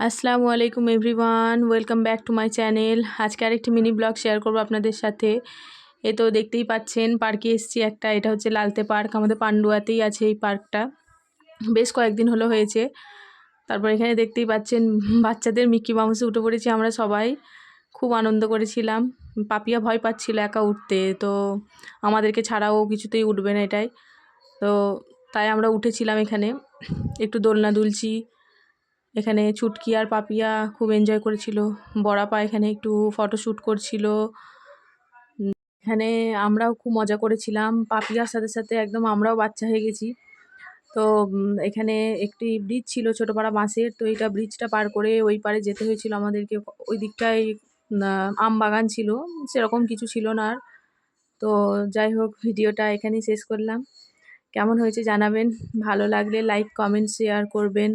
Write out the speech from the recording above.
আসসালামু আলাইকুম everyone, welcome back to my channel. আজকে আরেকটি মিনি ব্লগ শেয়ার করব আপনাদের সাথে। এ তো দেখতেই পাচ্ছেন পার্কে এসেছি একটা, এটা হচ্ছে লালতে পার্ক, আমাদের পান্ডুয়াতেই আছে এই পার্কটা। বেশ কয়েকদিন হলো হয়েছে। তারপর এখানে দেখতেই পাচ্ছেন বাচ্চাদের মিকি মাউসে উঠে পড়েছি আমরা সবাই, খুব আনন্দ করেছিলাম। পাপিয়া ভয় পাচ্ছিল একা উঠতে, তো আমাদেরকে ছাড়াও কিছুতেই উঠবে না এটাই, তো তাই আমরা উঠেছিলাম। এখানে একটু দোলনা দুলছি, এখানে ছুটকি আর পাপিয়া খুব এনজয় করেছিল। বড়াপা এখানে একটু ফটোশ্যুট করছিল। এখানে আমরাও খুব মজা করেছিলাম, পাপিয়ার সাথে সাথে একদম আমরাও বাচ্চা হয়ে গেছি। তো এখানে একটি ব্রিজ ছিল ছোটোপাড়া বাঁশের, তো এইটা ব্রিজটা পার করে ওই পারে যেতে হয়েছিল আমাদেরকে। ওই দিকটায় আম বাগান ছিল, সেরকম কিছু ছিল না আর। তো যাই হোক, ভিডিওটা এখানেই শেষ করলাম। কেমন হয়েছে জানাবেন, ভালো লাগলে লাইক কমেন্ট শেয়ার করবেন।